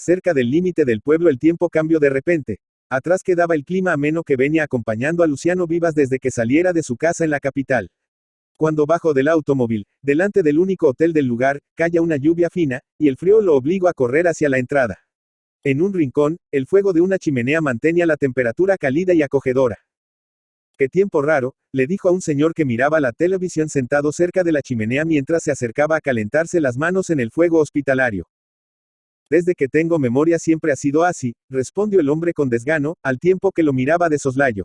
Cerca del límite del pueblo el tiempo cambió de repente. Atrás quedaba el clima ameno que venía acompañando a Luciano Vivas desde que saliera de su casa en la capital. Cuando bajó del automóvil, delante del único hotel del lugar, caía una lluvia fina, y el frío lo obligó a correr hacia la entrada. En un rincón, el fuego de una chimenea mantenía la temperatura cálida y acogedora. «Qué tiempo raro», le dijo a un señor que miraba la televisión sentado cerca de la chimenea mientras se acercaba a calentarse las manos en el fuego hospitalario. «Desde que tengo memoria siempre ha sido así», respondió el hombre con desgano, al tiempo que lo miraba de soslayo.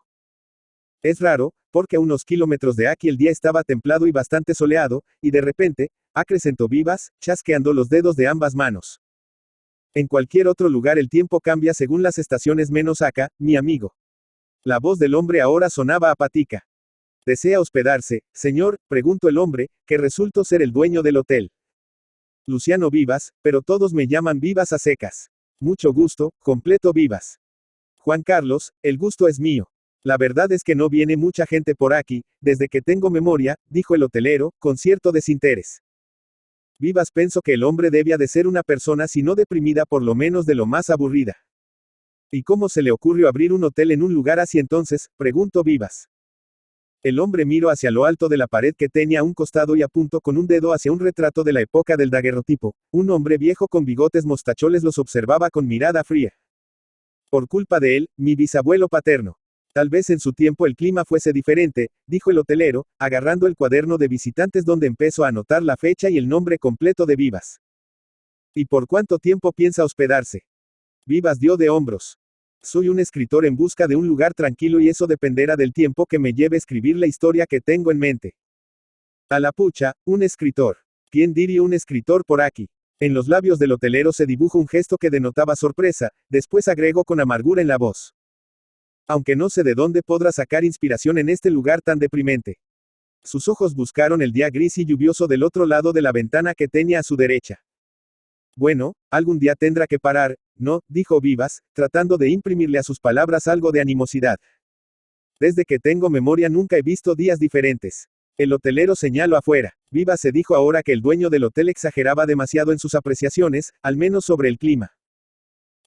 «Es raro, porque a unos kilómetros de aquí el día estaba templado y bastante soleado, y de repente», acrecentó Vivas, chasqueando los dedos de ambas manos. «En cualquier otro lugar el tiempo cambia según las estaciones menos acá, mi amigo». La voz del hombre ahora sonaba apática. «¿Desea hospedarse, señor?», preguntó el hombre, que resultó ser el dueño del hotel. «Luciano Vivas, pero todos me llaman Vivas a secas». «Mucho gusto», completó Vivas. «Juan Carlos, el gusto es mío. La verdad es que no viene mucha gente por aquí, desde que tengo memoria», dijo el hotelero, con cierto desinterés. Vivas pensó que el hombre debía de ser una persona si no deprimida por lo menos de lo más aburrida. «¿Y cómo se le ocurrió abrir un hotel en un lugar así entonces?», preguntó Vivas. El hombre miró hacia lo alto de la pared que tenía a un costado y apuntó con un dedo hacia un retrato de la época del daguerrotipo. Un hombre viejo con bigotes mostacholes los observaba con mirada fría. «Por culpa de él, mi bisabuelo paterno. Tal vez en su tiempo el clima fuese diferente», dijo el hotelero, agarrando el cuaderno de visitantes donde empezó a anotar la fecha y el nombre completo de Vivas. «¿Y por cuánto tiempo piensa hospedarse?». Vivas dio de hombros. «Soy un escritor en busca de un lugar tranquilo y eso dependerá del tiempo que me lleve a escribir la historia que tengo en mente». «A la pucha, un escritor. ¿Quién diría un escritor por aquí?». En los labios del hotelero se dibujó un gesto que denotaba sorpresa, después agregó con amargura en la voz. «Aunque no sé de dónde podrá sacar inspiración en este lugar tan deprimente». Sus ojos buscaron el día gris y lluvioso del otro lado de la ventana que tenía a su derecha. «Bueno, algún día tendrá que parar, ¿no?», dijo Vivas, tratando de imprimirle a sus palabras algo de animosidad. «Desde que tengo memoria nunca he visto días diferentes». El hotelero señaló afuera. Vivas se dijo ahora que el dueño del hotel exageraba demasiado en sus apreciaciones, al menos sobre el clima.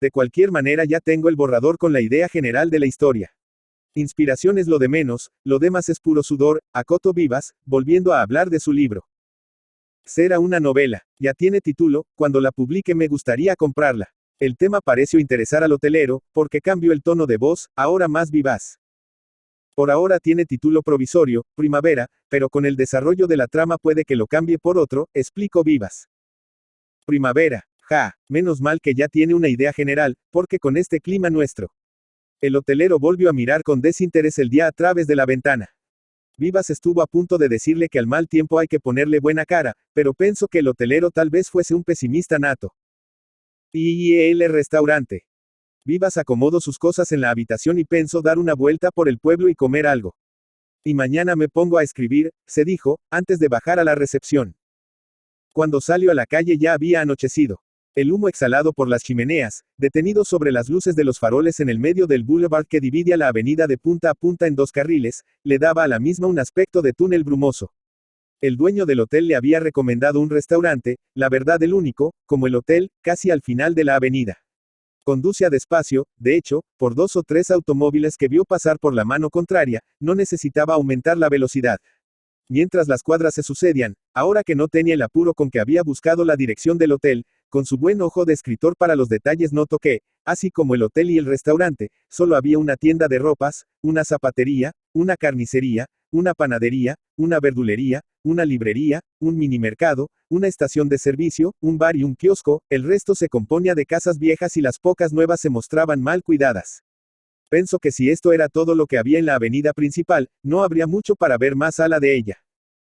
«De cualquier manera ya tengo el borrador con la idea general de la historia. Inspiración es lo de menos, lo demás es puro sudor», acotó Vivas, volviendo a hablar de su libro. «Será una novela. Ya tiene título, cuando la publique me gustaría comprarla». El tema pareció interesar al hotelero, porque cambió el tono de voz, ahora más vivaz. «Por ahora tiene título provisorio, Primavera, pero con el desarrollo de la trama puede que lo cambie por otro», explicó Vivas. «Primavera. Ja, menos mal que ya tiene una idea general, porque con este clima nuestro». El hotelero volvió a mirar con desinterés el día a través de la ventana. Vivas estuvo a punto de decirle que al mal tiempo hay que ponerle buena cara, pero pensó que el hotelero tal vez fuese un pesimista nato. «¿Y el restaurante?». Vivas acomodó sus cosas en la habitación y pensó dar una vuelta por el pueblo y comer algo. «Y mañana me pongo a escribir», se dijo, antes de bajar a la recepción. Cuando salió a la calle ya había anochecido. El humo exhalado por las chimeneas, detenido sobre las luces de los faroles en el medio del boulevard que divide a la avenida de punta a punta en dos carriles, le daba a la misma un aspecto de túnel brumoso. El dueño del hotel le había recomendado un restaurante, la verdad el único, como el hotel, casi al final de la avenida. Conducía despacio, de hecho, por 2 o 3 automóviles que vio pasar por la mano contraria, no necesitaba aumentar la velocidad. Mientras las cuadras se sucedían, ahora que no tenía el apuro con que había buscado la dirección del hotel, con su buen ojo de escritor para los detalles notó que, así como el hotel y el restaurante, solo había una tienda de ropas, una zapatería, una carnicería, una panadería, una verdulería, una librería, un minimercado, una estación de servicio, un bar y un kiosco. El resto se componía de casas viejas y las pocas nuevas se mostraban mal cuidadas. Pensó que si esto era todo lo que había en la avenida principal, no habría mucho para ver más ala de ella.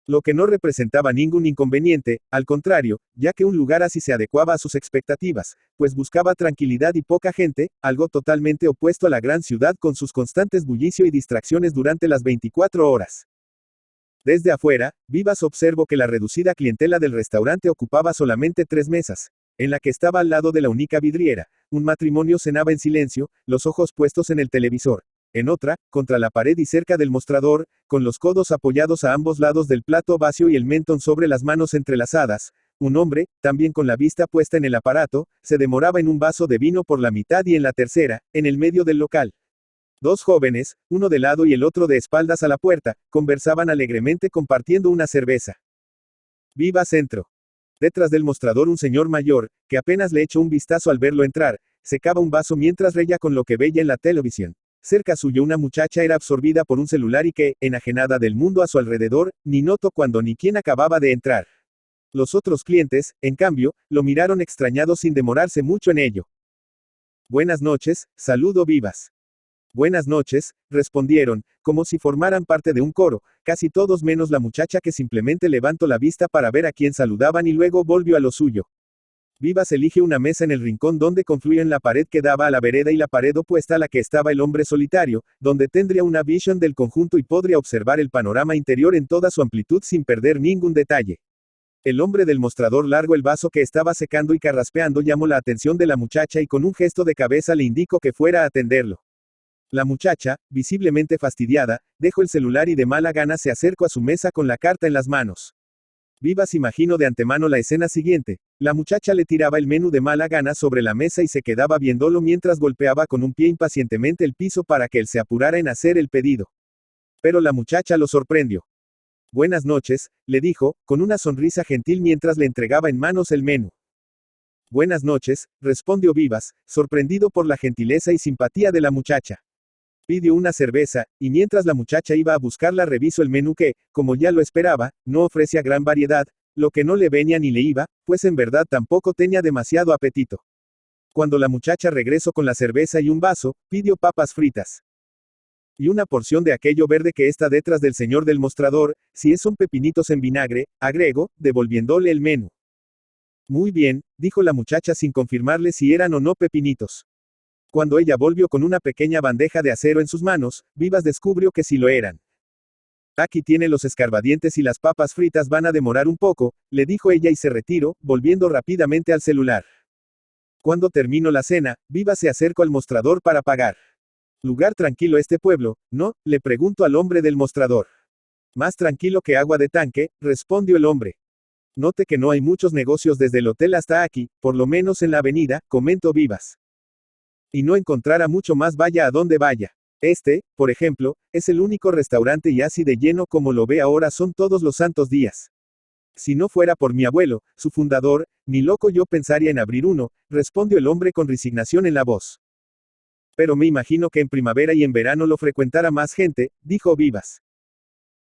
Lo que no representaba ningún inconveniente, al contrario, ya que un lugar así se adecuaba a sus expectativas, pues buscaba tranquilidad y poca gente, algo totalmente opuesto a la gran ciudad con sus constantes bullicio y distracciones durante las 24 horas. Desde afuera, Vivas observó que la reducida clientela del restaurante ocupaba solamente 3 mesas, en la que estaba al lado de la única vidriera, un matrimonio cenaba en silencio, los ojos puestos en el televisor. En otra, contra la pared y cerca del mostrador, con los codos apoyados a ambos lados del plato vacío y el mentón sobre las manos entrelazadas, un hombre, también con la vista puesta en el aparato, se demoraba en un vaso de vino por la mitad y en la tercera, en el medio del local. Dos jóvenes, uno de lado y el otro de espaldas a la puerta, conversaban alegremente compartiendo una cerveza. Viva Centro. Detrás del mostrador un señor mayor, que apenas le echó un vistazo al verlo entrar, secaba un vaso mientras reía con lo que veía en la televisión. Cerca suyo una muchacha era absorbida por un celular y que, enajenada del mundo a su alrededor, ni notó cuando ni quién acababa de entrar. Los otros clientes, en cambio, lo miraron extrañados sin demorarse mucho en ello. Buenas noches, saludo Vivas. Buenas noches, respondieron, como si formaran parte de un coro, casi todos menos la muchacha que simplemente levantó la vista para ver a quién saludaban y luego volvió a lo suyo. Vivas elige una mesa en el rincón donde confluyen la pared que daba a la vereda y la pared opuesta a la que estaba el hombre solitario, donde tendría una visión del conjunto y podría observar el panorama interior en toda su amplitud sin perder ningún detalle. El hombre del mostrador largó el vaso que estaba secando y carraspeando llamó la atención de la muchacha y con un gesto de cabeza le indicó que fuera a atenderlo. La muchacha, visiblemente fastidiada, dejó el celular y de mala gana se acercó a su mesa con la carta en las manos. Vivas imaginó de antemano la escena siguiente. La muchacha le tiraba el menú de mala gana sobre la mesa y se quedaba viéndolo mientras golpeaba con un pie impacientemente el piso para que él se apurara en hacer el pedido. Pero la muchacha lo sorprendió. Buenas noches, le dijo, con una sonrisa gentil mientras le entregaba en manos el menú. Buenas noches, respondió Vivas, sorprendido por la gentileza y simpatía de la muchacha. Pidió una cerveza, y mientras la muchacha iba a buscarla revisó el menú que, como ya lo esperaba, no ofrecía gran variedad, lo que no le venía ni le iba, pues en verdad tampoco tenía demasiado apetito. Cuando la muchacha regresó con la cerveza y un vaso, pidió papas fritas. Y una porción de aquello verde que está detrás del señor del mostrador, si son pepinitos en vinagre, agregó, devolviéndole el menú. Muy bien, dijo la muchacha sin confirmarle si eran o no pepinitos. Cuando ella volvió con una pequeña bandeja de acero en sus manos, Vivas descubrió que sí lo eran. Aquí tiene los escarbadientes y las papas fritas van a demorar un poco, le dijo ella y se retiró, volviendo rápidamente al celular. Cuando terminó la cena, Vivas se acercó al mostrador para pagar. Lugar tranquilo este pueblo, ¿no? Le preguntó al hombre del mostrador. Más tranquilo que agua de tanque, respondió el hombre. Note que no hay muchos negocios desde el hotel hasta aquí, por lo menos en la avenida, comentó Vivas. Y no encontrará mucho más vaya a donde vaya. Este, por ejemplo, es el único restaurante y así de lleno como lo ve ahora son todos los santos días. Si no fuera por mi abuelo, su fundador, ni loco yo pensaría en abrir uno, respondió el hombre con resignación en la voz. Pero me imagino que en primavera y en verano lo frecuentará más gente, dijo Vivas.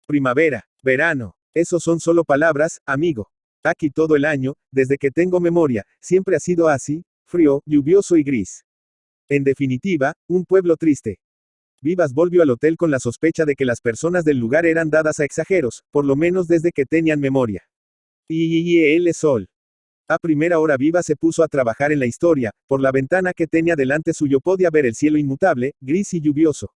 Primavera, verano, esos son solo palabras, amigo. Aquí todo el año, desde que tengo memoria, siempre ha sido así, frío, lluvioso y gris. En definitiva, un pueblo triste. Vivas volvió al hotel con la sospecha de que las personas del lugar eran dadas a exageros, por lo menos desde que tenían memoria. Y el sol. A primera hora Vivas se puso a trabajar en la historia, por la ventana que tenía delante suyo podía ver el cielo inmutable, gris y lluvioso.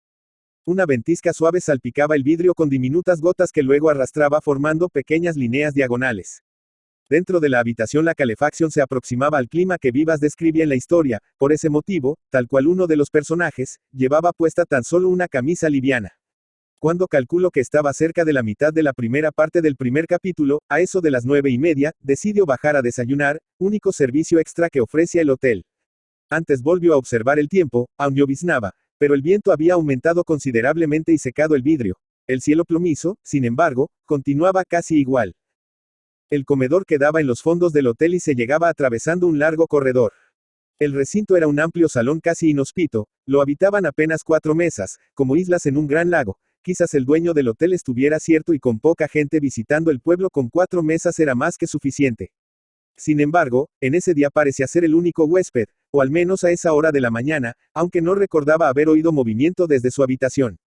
Una ventisca suave salpicaba el vidrio con diminutas gotas que luego arrastraba formando pequeñas líneas diagonales. Dentro de la habitación la calefacción se aproximaba al clima que Vivas describía en la historia, por ese motivo, tal cual uno de los personajes, llevaba puesta tan solo una camisa liviana. Cuando calculó que estaba cerca de la mitad de la primera parte del primer capítulo, a eso de las 9:30, decidió bajar a desayunar, único servicio extra que ofrecía el hotel. Antes volvió a observar el tiempo, aún lloviznaba, pero el viento había aumentado considerablemente y secado el vidrio. El cielo plomizo, sin embargo, continuaba casi igual. El comedor quedaba en los fondos del hotel y se llegaba atravesando un largo corredor. El recinto era un amplio salón casi inhóspito, lo habitaban apenas 4 mesas, como islas en un gran lago. Quizás el dueño del hotel estuviera cierto y con poca gente visitando el pueblo con 4 mesas era más que suficiente. Sin embargo, en ese día parecía ser el único huésped, o al menos a esa hora de la mañana, aunque no recordaba haber oído movimiento desde su habitación.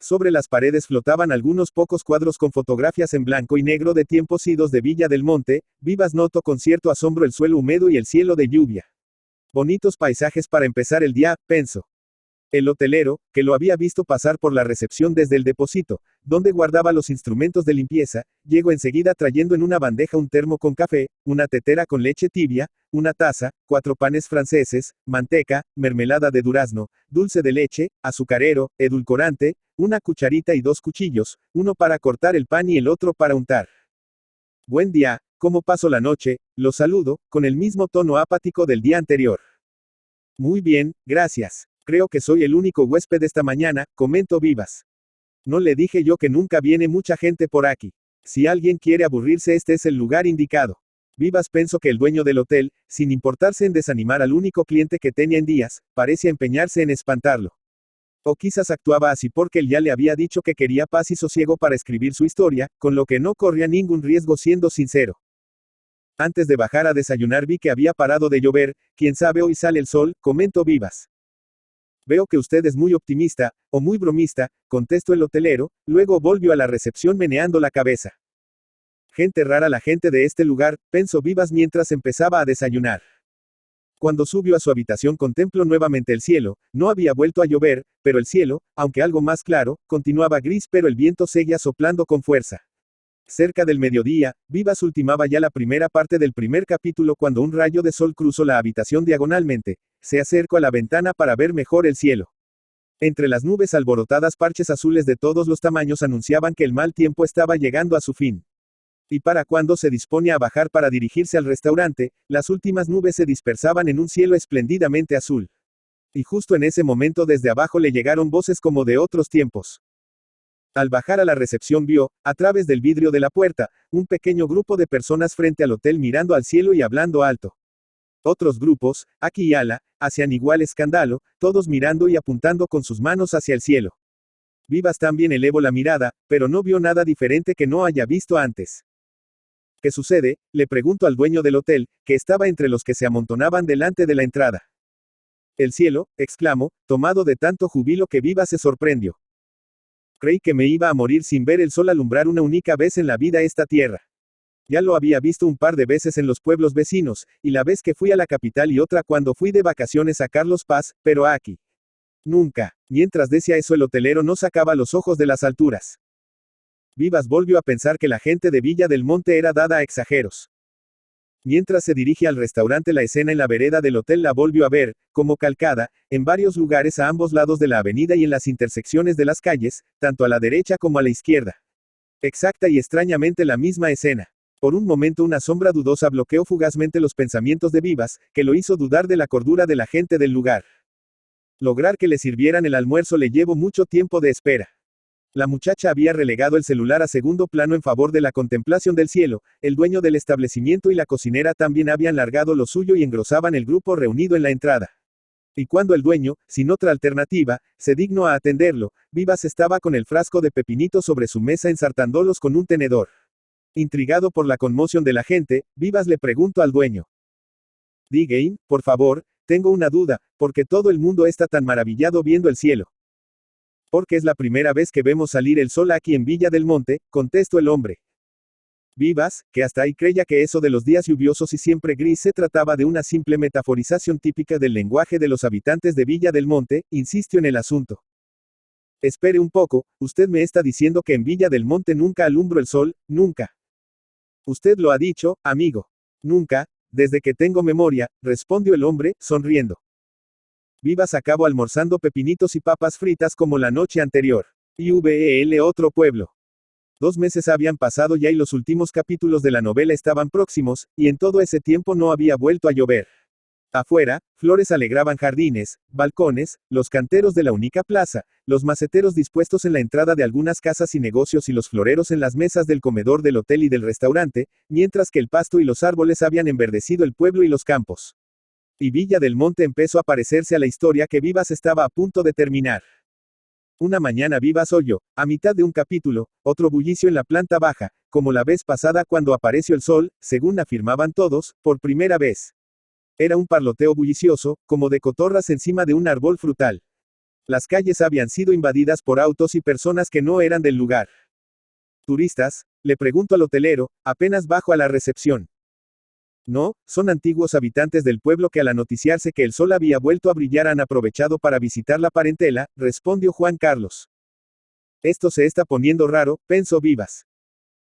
Sobre las paredes flotaban algunos pocos cuadros con fotografías en blanco y negro de tiempos idos de Villa del Monte. Vivas notó con cierto asombro el suelo húmedo y el cielo de lluvia. Bonitos paisajes para empezar el día, pensó. El hotelero, que lo había visto pasar por la recepción desde el depósito, donde guardaba los instrumentos de limpieza, llegó enseguida trayendo en una bandeja un termo con café, una tetera con leche tibia, una taza, 4 panes franceses, manteca, mermelada de durazno, dulce de leche, azucarero, edulcorante, una cucharita y 2 cuchillos, uno para cortar el pan y el otro para untar. Buen día, ¿Cómo paso la noche? Lo saludo, con el mismo tono apático del día anterior. Muy bien, gracias. Creo que soy el único huésped esta mañana, comento Vivas. No le dije yo que nunca viene mucha gente por aquí. Si alguien quiere aburrirse, este es el lugar indicado. Vivas pensó que el dueño del hotel, sin importarse en desanimar al único cliente que tenía en días, parecía empeñarse en espantarlo. O quizás actuaba así porque él ya le había dicho que quería paz y sosiego para escribir su historia, con lo que no corría ningún riesgo siendo sincero. Antes de bajar a desayunar vi que había parado de llover, quién sabe hoy sale el sol, comentó Vivas. Veo que usted es muy optimista, o muy bromista, contestó el hotelero, luego volvió a la recepción meneando la cabeza. Gente rara la gente de este lugar, pensó Vivas mientras empezaba a desayunar. Cuando subió a su habitación contempló nuevamente el cielo, no había vuelto a llover, pero el cielo, aunque algo más claro, continuaba gris pero el viento seguía soplando con fuerza. Cerca del mediodía, Vivas ultimaba ya la primera parte del primer capítulo cuando un rayo de sol cruzó la habitación diagonalmente. Se acercó a la ventana para ver mejor el cielo. Entre las nubes alborotadas parches azules de todos los tamaños anunciaban que el mal tiempo estaba llegando a su fin. Y para cuando se disponía a bajar para dirigirse al restaurante, las últimas nubes se dispersaban en un cielo espléndidamente azul. Y justo en ese momento desde abajo le llegaron voces como de otros tiempos. Al bajar a la recepción vio, a través del vidrio de la puerta, un pequeño grupo de personas frente al hotel mirando al cielo y hablando alto. Otros grupos, aquí y allá, hacían igual escándalo, todos mirando y apuntando con sus manos hacia el cielo. Vivas también elevó la mirada, pero no vio nada diferente que no haya visto antes. ¿Qué sucede?, le preguntó al dueño del hotel, que estaba entre los que se amontonaban delante de la entrada. El cielo, exclamó, tomado de tanto júbilo que Vivas se sorprendió. Creí que me iba a morir sin ver el sol alumbrar una única vez en la vida esta tierra. Ya lo había visto un par de veces en los pueblos vecinos, y la vez que fui a la capital y otra cuando fui de vacaciones a Carlos Paz, pero aquí. Nunca. Mientras decía eso el hotelero no sacaba los ojos de las alturas. Vivas volvió a pensar que la gente de Villa del Monte era dada a exageros. Mientras se dirige al restaurante la escena en la vereda del hotel la volvió a ver, como calcada, en varios lugares a ambos lados de la avenida y en las intersecciones de las calles, tanto a la derecha como a la izquierda. Exacta y extrañamente la misma escena. Por un momento una sombra dudosa bloqueó fugazmente los pensamientos de Vivas, que lo hizo dudar de la cordura de la gente del lugar. Lograr que le sirvieran el almuerzo le llevó mucho tiempo de espera. La muchacha había relegado el celular a segundo plano en favor de la contemplación del cielo, el dueño del establecimiento y la cocinera también habían largado lo suyo y engrosaban el grupo reunido en la entrada. Y cuando el dueño, sin otra alternativa, se dignó a atenderlo, Vivas estaba con el frasco de pepinito sobre su mesa ensartándolos con un tenedor. Intrigado por la conmoción de la gente, Vivas le preguntó al dueño. Digain, por favor, tengo una duda, porque todo el mundo está tan maravillado viendo el cielo. Porque es la primera vez que vemos salir el sol aquí en Villa del Monte, contestó el hombre. Vivas, que hasta ahí creía que eso de los días lluviosos y siempre gris se trataba de una simple metaforización típica del lenguaje de los habitantes de Villa del Monte, insistió en el asunto. Espere un poco, usted me está diciendo que en Villa del Monte nunca alumbro el sol, nunca. Usted lo ha dicho, amigo. Nunca, desde que tengo memoria, respondió el hombre, sonriendo. Vivas acabó almorzando pepinitos y papas fritas como la noche anterior. IVL otro pueblo. 2 meses habían pasado ya y los últimos capítulos de la novela estaban próximos, y en todo ese tiempo no había vuelto a llover. Afuera, flores alegraban jardines, balcones, los canteros de la única plaza, los maceteros dispuestos en la entrada de algunas casas y negocios y los floreros en las mesas del comedor del hotel y del restaurante, mientras que el pasto y los árboles habían enverdecido el pueblo y los campos. Y Villa del Monte empezó a parecerse a la historia que Vivas estaba a punto de terminar. Una mañana Vivas oyó, a mitad de un capítulo, otro bullicio en la planta baja, como la vez pasada cuando apareció el sol, según afirmaban todos, por primera vez. Era un parloteo bullicioso, como de cotorras encima de un árbol frutal. Las calles habían sido invadidas por autos y personas que no eran del lugar. ¿Turistas?, le preguntó al hotelero, apenas bajo a la recepción. No, son antiguos habitantes del pueblo que al anoticiarse que el sol había vuelto a brillar han aprovechado para visitar la parentela, respondió Juan Carlos. Esto se está poniendo raro, pensó Vivas.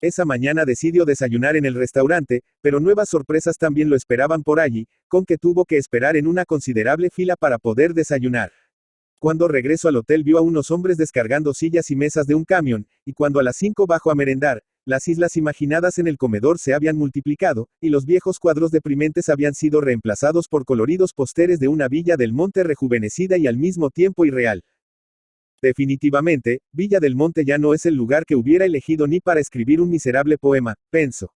Esa mañana decidió desayunar en el restaurante, pero nuevas sorpresas también lo esperaban por allí, con que tuvo que esperar en una considerable fila para poder desayunar. Cuando regresó al hotel vio a unos hombres descargando sillas y mesas de un camión, y cuando a las 5 bajó a merendar, Las islas imaginadas en el comedor se habían multiplicado, y los viejos cuadros deprimentes habían sido reemplazados por coloridos pósteres de una Villa del Monte rejuvenecida y al mismo tiempo irreal. Definitivamente, Villa del Monte ya no es el lugar que hubiera elegido ni para escribir un miserable poema, pensó.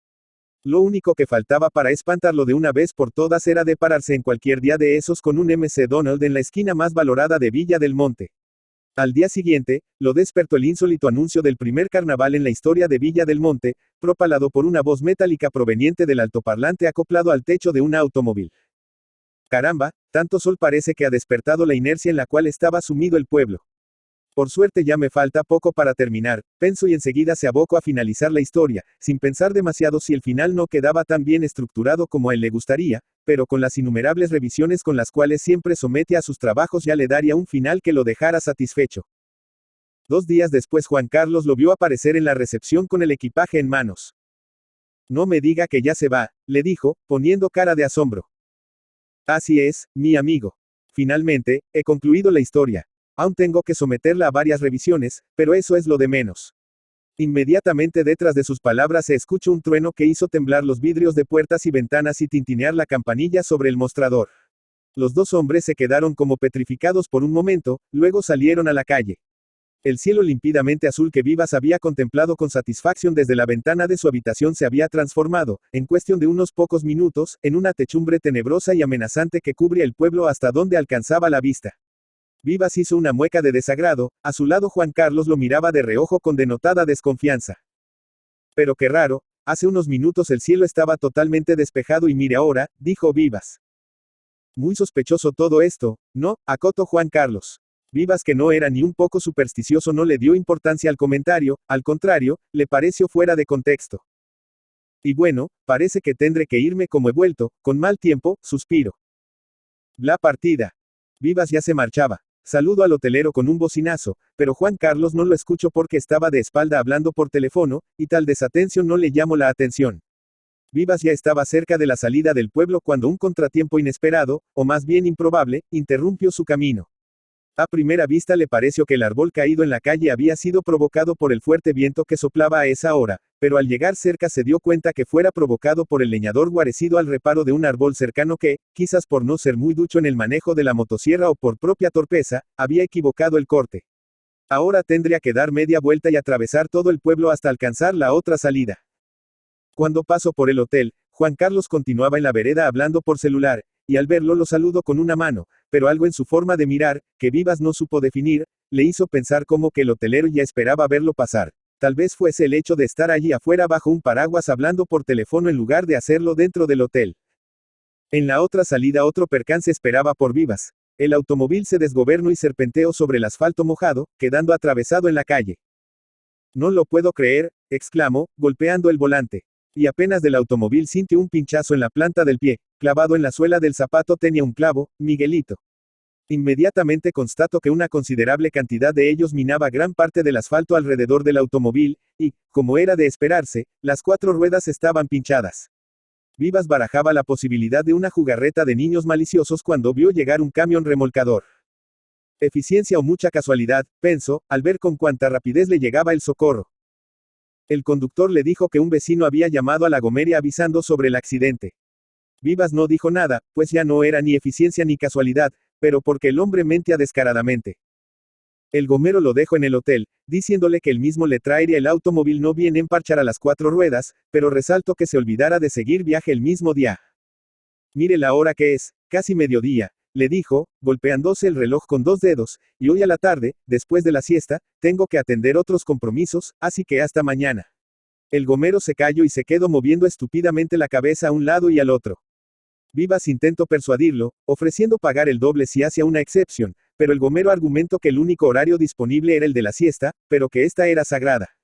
Lo único que faltaba para espantarlo de una vez por todas era depararse en cualquier día de esos con un MC Donald en la esquina más valorada de Villa del Monte. Al día siguiente, lo despertó el insólito anuncio del primer carnaval en la historia de Villa del Monte, propalado por una voz metálica proveniente del altoparlante acoplado al techo de un automóvil. Caramba, tanto sol parece que ha despertado la inercia en la cual estaba sumido el pueblo. Por suerte ya me falta poco para terminar, pensó y enseguida se abocó a finalizar la historia, sin pensar demasiado si el final no quedaba tan bien estructurado como a él le gustaría, pero con las innumerables revisiones con las cuales siempre somete a sus trabajos ya le daría un final que lo dejara satisfecho. 2 días después Juan Carlos lo vio aparecer en la recepción con el equipaje en manos. No me diga que ya se va, le dijo, poniendo cara de asombro. Así es, mi amigo. Finalmente, he concluido la historia. Aún tengo que someterla a varias revisiones, pero eso es lo de menos. Inmediatamente detrás de sus palabras se escuchó un trueno que hizo temblar los vidrios de puertas y ventanas y tintinear la campanilla sobre el mostrador. Los 2 hombres se quedaron como petrificados por un momento, luego salieron a la calle. El cielo límpidamente azul que Vivas había contemplado con satisfacción desde la ventana de su habitación se había transformado, en cuestión de unos pocos minutos, en una techumbre tenebrosa y amenazante que cubría el pueblo hasta donde alcanzaba la vista. Vivas hizo una mueca de desagrado, a su lado Juan Carlos lo miraba de reojo con denotada desconfianza. Pero qué raro, hace unos minutos el cielo estaba totalmente despejado y mire ahora, dijo Vivas. Muy sospechoso todo esto, ¿no?, acotó Juan Carlos. Vivas, que no era ni un poco supersticioso, no le dio importancia al comentario, al contrario, le pareció fuera de contexto. Y bueno, parece que tendré que irme como he vuelto, con mal tiempo, suspiro. La partida. Vivas ya se marchaba. Saludó al hotelero con un bocinazo, pero Juan Carlos no lo escuchó porque estaba de espalda hablando por teléfono, y tal desatención no le llamó la atención. Vivas ya estaba cerca de la salida del pueblo cuando un contratiempo inesperado, o más bien improbable, interrumpió su camino. A primera vista le pareció que el árbol caído en la calle había sido provocado por el fuerte viento que soplaba a esa hora, pero al llegar cerca se dio cuenta que fuera provocado por el leñador guarecido al reparo de un árbol cercano que, quizás por no ser muy ducho en el manejo de la motosierra o por propia torpeza, había equivocado el corte. Ahora tendría que dar media vuelta y atravesar todo el pueblo hasta alcanzar la otra salida. Cuando pasó por el hotel, Juan Carlos continuaba en la vereda hablando por celular, y al verlo lo saludó con una mano, pero algo en su forma de mirar, que Vivas no supo definir, le hizo pensar como que el hotelero ya esperaba verlo pasar. Tal vez fuese el hecho de estar allí afuera bajo un paraguas hablando por teléfono en lugar de hacerlo dentro del hotel. En la otra salida otro percance esperaba por Vivas. El automóvil se desgobernó y serpenteó sobre el asfalto mojado, quedando atravesado en la calle. No lo puedo creer, exclamó, golpeando el volante. Y apenas del automóvil sintió un pinchazo en la planta del pie, clavado en la suela del zapato tenía un clavo, Miguelito. Inmediatamente constató que una considerable cantidad de ellos minaba gran parte del asfalto alrededor del automóvil, y, como era de esperarse, las 4 ruedas estaban pinchadas. Vivas barajaba la posibilidad de una jugarreta de niños maliciosos cuando vio llegar un camión remolcador. Eficiencia o mucha casualidad, pensó, al ver con cuánta rapidez le llegaba el socorro. El conductor le dijo que un vecino había llamado a la Gomeria avisando sobre el accidente. Vivas no dijo nada, pues ya no era ni eficiencia ni casualidad, pero porque el hombre mentía descaradamente. El gomero lo dejó en el hotel, diciéndole que él mismo le traería el automóvil no bien emparchara las 4 ruedas, pero resaltó que se olvidara de seguir viaje el mismo día. Mire la hora que es, casi mediodía, le dijo, golpeándose el reloj con 2 dedos, y hoy a la tarde, después de la siesta, tengo que atender otros compromisos, así que hasta mañana. El gomero se calló y se quedó moviendo estúpidamente la cabeza a un lado y al otro. Vivas intentó persuadirlo, ofreciendo pagar el doble si hacía una excepción, pero el gomero argumentó que el único horario disponible era el de la siesta, pero que esta era sagrada.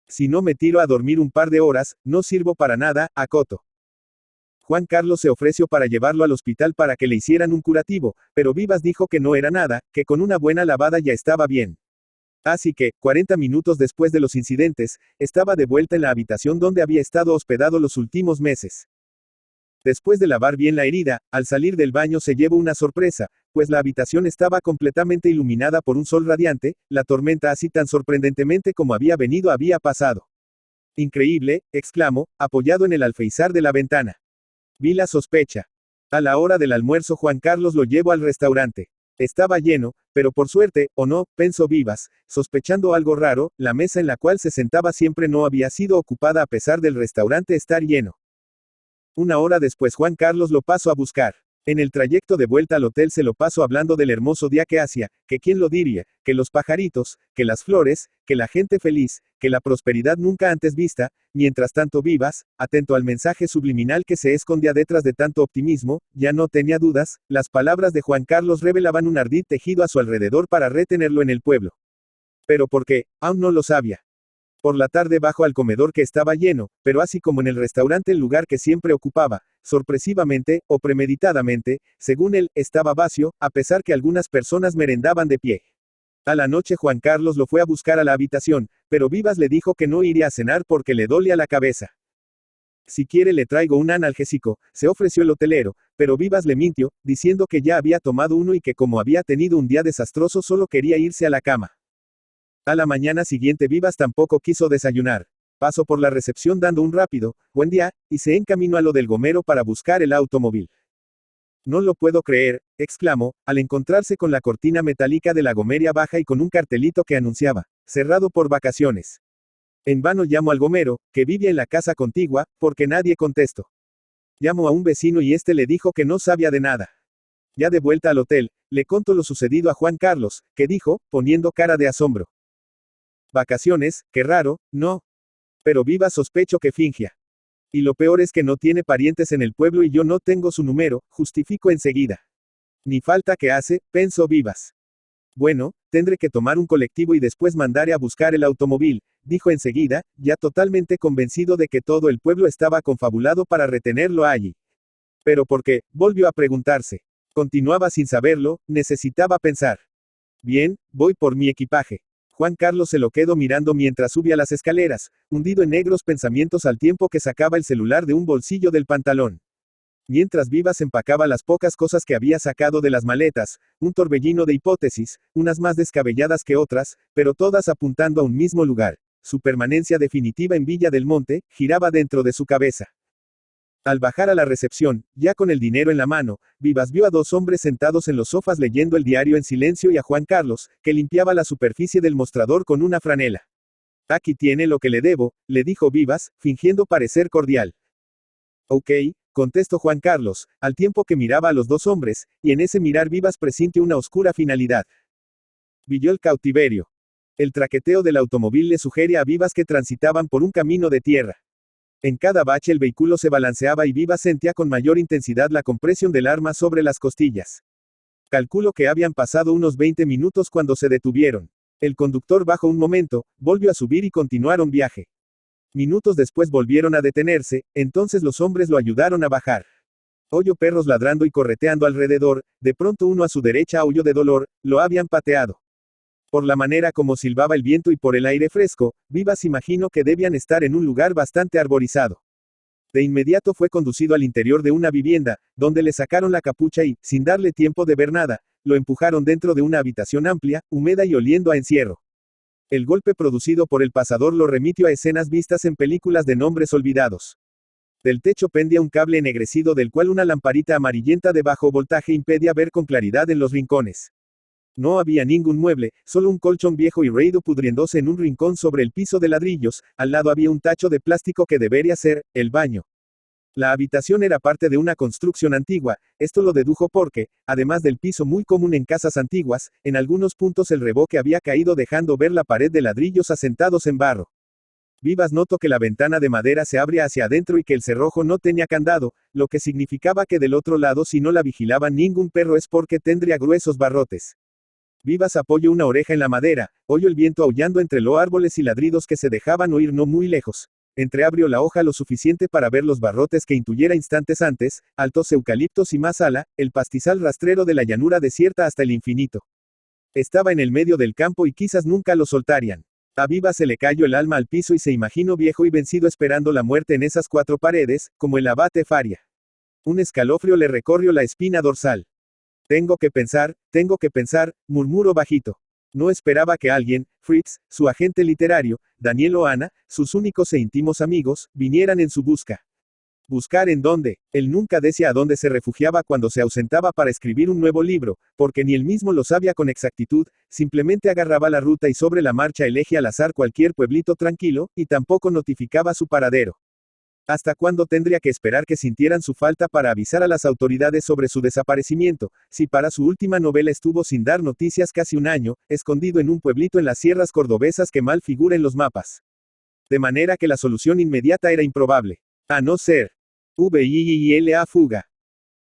Si no me tiro a dormir un par de horas, no sirvo para nada, acotó. Juan Carlos se ofreció para llevarlo al hospital para que le hicieran un curativo, pero Vivas dijo que no era nada, que con una buena lavada ya estaba bien. Así que, 40 minutos después de los incidentes, estaba de vuelta en la habitación donde había estado hospedado los últimos meses. Después de lavar bien la herida, al salir del baño se llevó una sorpresa, pues la habitación estaba completamente iluminada por un sol radiante, la tormenta así tan sorprendentemente como había venido había pasado. Increíble, exclamó, apoyado en el alféizar de la ventana. Vi la sospecha. A la hora del almuerzo Juan Carlos lo llevó al restaurante. Estaba lleno, pero por suerte, o no, pensó Vivas, sospechando algo raro, la mesa en la cual se sentaba siempre no había sido ocupada a pesar del restaurante estar lleno. Una hora después Juan Carlos lo pasó a buscar. En el trayecto de vuelta al hotel se lo pasó hablando del hermoso día que hacía, que quién lo diría, que los pajaritos, que las flores, que la gente feliz, que la prosperidad nunca antes vista, mientras tanto Vivas, atento al mensaje subliminal que se escondía detrás de tanto optimismo, ya no tenía dudas, las palabras de Juan Carlos revelaban un ardid tejido a su alrededor para retenerlo en el pueblo. Pero ¿por qué? Aún no lo sabía. Por la tarde bajó al comedor que estaba lleno, pero así como en el restaurante el lugar que siempre ocupaba, sorpresivamente, o premeditadamente, según él, estaba vacío, a pesar que algunas personas merendaban de pie. A la noche Juan Carlos lo fue a buscar a la habitación, pero Vivas le dijo que no iría a cenar porque le dolía la cabeza. Si quiere le traigo un analgésico, se ofreció el hotelero, pero Vivas le mintió, diciendo que ya había tomado uno y que como había tenido un día desastroso solo quería irse a la cama. A la mañana siguiente Vivas tampoco quiso desayunar. Pasó por la recepción dando un rápido, buen día, y se encaminó a lo del gomero para buscar el automóvil. No lo puedo creer, exclamó, al encontrarse con la cortina metálica de la gomería baja y con un cartelito que anunciaba, cerrado por vacaciones. En vano llamo al gomero, que vivía en la casa contigua, porque nadie contestó. Llamó a un vecino y este le dijo que no sabía de nada. Ya de vuelta al hotel, le contó lo sucedido a Juan Carlos, que dijo, poniendo cara de asombro. Vacaciones, qué raro, ¿no? Pero Vivas sospecho que fingia. Y lo peor es que no tiene parientes en el pueblo y yo no tengo su número, justificó enseguida. Ni falta que hace, pensó Vivas. Bueno, tendré que tomar un colectivo y después mandaré a buscar el automóvil, dijo enseguida, ya totalmente convencido de que todo el pueblo estaba confabulado para retenerlo allí. ¿Pero por qué? Volvió a preguntarse. Continuaba sin saberlo, necesitaba pensar. Bien, voy por mi equipaje. Juan Carlos se lo quedó mirando mientras subía las escaleras, hundido en negros pensamientos al tiempo que sacaba el celular de un bolsillo del pantalón. Mientras Vivas empacaba las pocas cosas que había sacado de las maletas, un torbellino de hipótesis, unas más descabelladas que otras, pero todas apuntando a un mismo lugar. Su permanencia definitiva en Villa del Monte, giraba dentro de su cabeza. Al bajar a la recepción, ya con el dinero en la mano, Vivas vio a dos hombres sentados en los sofás leyendo el diario en silencio y a Juan Carlos, que limpiaba la superficie del mostrador con una franela. Aquí tiene lo que le debo, le dijo Vivas, fingiendo parecer cordial. Ok, contestó Juan Carlos, al tiempo que miraba a los dos hombres, y en ese mirar Vivas presintió una oscura finalidad. Vio el cautiverio. El traqueteo del automóvil le sugería a Vivas que transitaban por un camino de tierra. En cada bache el vehículo se balanceaba y Vivas sentía con mayor intensidad la compresión del arma sobre las costillas. Calculo que habían pasado unos 20 minutos cuando se detuvieron. El conductor bajó un momento, volvió a subir y continuaron viaje. Minutos después volvieron a detenerse, entonces los hombres lo ayudaron a bajar. Oyó perros ladrando y correteando alrededor, de pronto uno a su derecha aulló de dolor, lo habían pateado. Por la manera como silbaba el viento y por el aire fresco, Vivas imaginó que debían estar en un lugar bastante arborizado. De inmediato fue conducido al interior de una vivienda, donde le sacaron la capucha y, sin darle tiempo de ver nada, lo empujaron dentro de una habitación amplia, húmeda y oliendo a encierro. El golpe producido por el pasador lo remitió a escenas vistas en películas de nombres olvidados. Del techo pendía un cable ennegrecido del cual una lamparita amarillenta de bajo voltaje impedía ver con claridad en los rincones. No había ningún mueble, solo un colchón viejo y raído pudriéndose en un rincón sobre el piso de ladrillos, al lado había un tacho de plástico que debería ser, el baño. La habitación era parte de una construcción antigua, esto lo dedujo porque, además del piso muy común en casas antiguas, en algunos puntos el revoque había caído dejando ver la pared de ladrillos asentados en barro. Vivas notó que la ventana de madera se abría hacia adentro y que el cerrojo no tenía candado, lo que significaba que del otro lado si no la vigilaba ningún perro es porque tendría gruesos barrotes. Vivas apoyó una oreja en la madera, oyó el viento aullando entre los árboles y ladridos que se dejaban oír no muy lejos. Entreabrió la hoja lo suficiente para ver los barrotes que intuyera instantes antes, altos eucaliptos y más ala, el pastizal rastrero de la llanura desierta hasta el infinito. Estaba en el medio del campo y quizás nunca lo soltarían. A Vivas se le cayó el alma al piso y se imaginó viejo y vencido esperando la muerte en esas cuatro paredes, como el abate Faria. Un escalofrío le recorrió la espina dorsal. Tengo que pensar, murmuró bajito. No esperaba que alguien, Fritz, su agente literario, Daniel o Ana, sus únicos e íntimos amigos, vinieran en su busca. ¿Buscar en dónde? Él nunca decía a dónde se refugiaba cuando se ausentaba para escribir un nuevo libro, porque ni él mismo lo sabía con exactitud, simplemente agarraba la ruta y sobre la marcha elegía al azar cualquier pueblito tranquilo, y tampoco notificaba su paradero. ¿Hasta cuándo tendría que esperar que sintieran su falta para avisar a las autoridades sobre su desaparecimiento, si para su última novela estuvo sin dar noticias casi un año, escondido en un pueblito en las sierras cordobesas que mal figura en los mapas? De manera que la solución inmediata era improbable. A no ser. VIILA fuga.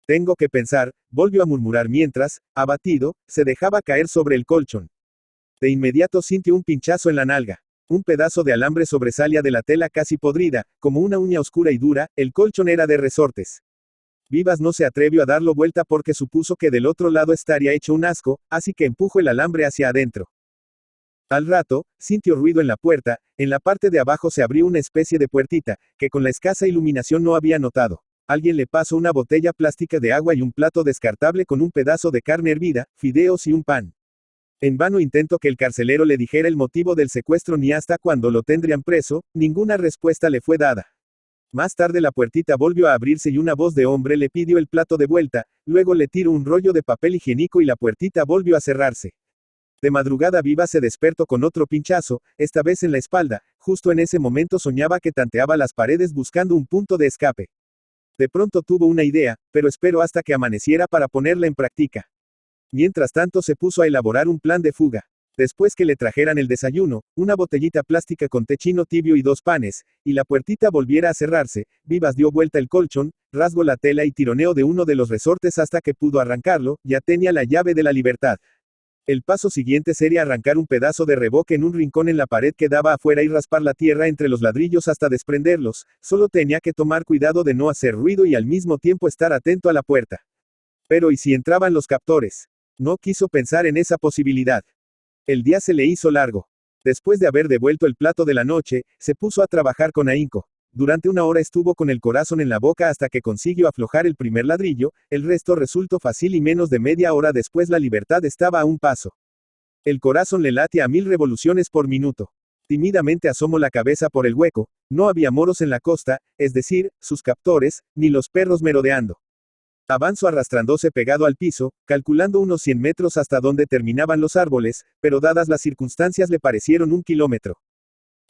Tengo que pensar, volvió a murmurar mientras, abatido, se dejaba caer sobre el colchón. De inmediato sintió un pinchazo en la nalga. Un pedazo de alambre sobresalía de la tela casi podrida, como una uña oscura y dura, el colchón era de resortes. Vivas no se atrevió a darlo vuelta porque supuso que del otro lado estaría hecho un asco, así que empujó el alambre hacia adentro. Al rato, sintió ruido en la puerta, en la parte de abajo se abrió una especie de puertita, que con la escasa iluminación no había notado. Alguien le pasó una botella plástica de agua y un plato descartable con un pedazo de carne hervida, fideos y un pan. En vano intentó que el carcelero le dijera el motivo del secuestro ni hasta cuándo lo tendrían preso, ninguna respuesta le fue dada. Más tarde la puertita volvió a abrirse y una voz de hombre le pidió el plato de vuelta, luego le tiró un rollo de papel higiénico y la puertita volvió a cerrarse. De madrugada Viva se despertó con otro pinchazo, esta vez en la espalda, justo en ese momento soñaba que tanteaba las paredes buscando un punto de escape. De pronto tuvo una idea, pero esperó hasta que amaneciera para ponerla en práctica. Mientras tanto se puso a elaborar un plan de fuga. Después que le trajeran el desayuno, una botellita plástica con té chino tibio y 2 panes, y la puertita volviera a cerrarse, Vivas dio vuelta el colchón, rasgó la tela y tironeó de uno de los resortes hasta que pudo arrancarlo, ya tenía la llave de la libertad. El paso siguiente sería arrancar un pedazo de revoque en un rincón en la pared que daba afuera y raspar la tierra entre los ladrillos hasta desprenderlos, solo tenía que tomar cuidado de no hacer ruido y al mismo tiempo estar atento a la puerta. Pero ¿y si entraban los captores? No quiso pensar en esa posibilidad. El día se le hizo largo. Después de haber devuelto el plato de la noche, se puso a trabajar con ahínco. Durante 1 hora estuvo con el corazón en la boca hasta que consiguió aflojar el primer ladrillo, el resto resultó fácil y menos de media hora después la libertad estaba a un paso. El corazón le latía a 1000 revoluciones por minuto. Tímidamente asomó la cabeza por el hueco, no había moros en la costa, es decir, sus captores, ni los perros merodeando. Avanzó arrastrándose pegado al piso, calculando unos 100 metros hasta donde terminaban los árboles, pero dadas las circunstancias le parecieron 1 kilómetro.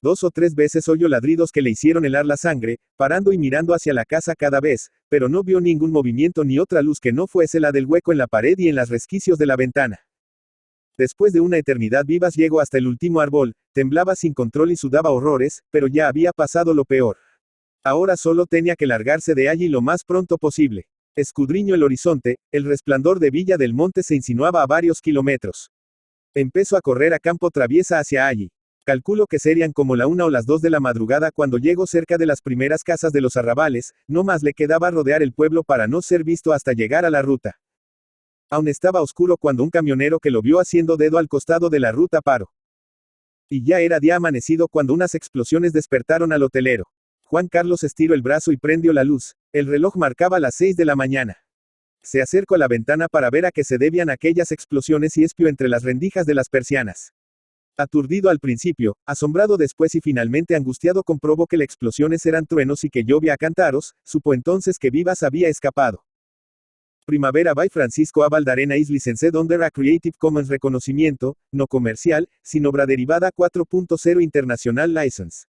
2 o 3 veces oyó ladridos que le hicieron helar la sangre, parando y mirando hacia la casa cada vez, pero no vio ningún movimiento ni otra luz que no fuese la del hueco en la pared y en los resquicios de la ventana. Después de una eternidad Vivas llegó hasta el último árbol, temblaba sin control y sudaba horrores, pero ya había pasado lo peor. Ahora solo tenía que largarse de allí lo más pronto posible. Escudriñó el horizonte, el resplandor de Villa del Monte se insinuaba a varios kilómetros. Empezó a correr a campo traviesa hacia allí. Calculo que serían como la 1 o las 2 de la madrugada cuando llegó cerca de las primeras casas de los arrabales, no más le quedaba rodear el pueblo para no ser visto hasta llegar a la ruta. Aún estaba oscuro cuando un camionero que lo vio haciendo dedo al costado de la ruta paró. Y ya era día amanecido cuando unas explosiones despertaron al hotelero. Juan Carlos estiró el brazo y prendió la luz, el reloj marcaba las 6 de la mañana. Se acercó a la ventana para ver a qué se debían aquellas explosiones y espió entre las rendijas de las persianas. Aturdido al principio, asombrado después y finalmente angustiado comprobó que las explosiones eran truenos y que llovía a cántaros, supo entonces que Vivas había escapado. Primavera by Francisco A. Valdarena is licensed under a Creative Commons reconocimiento, no comercial, sin obra derivada 4.0 International License.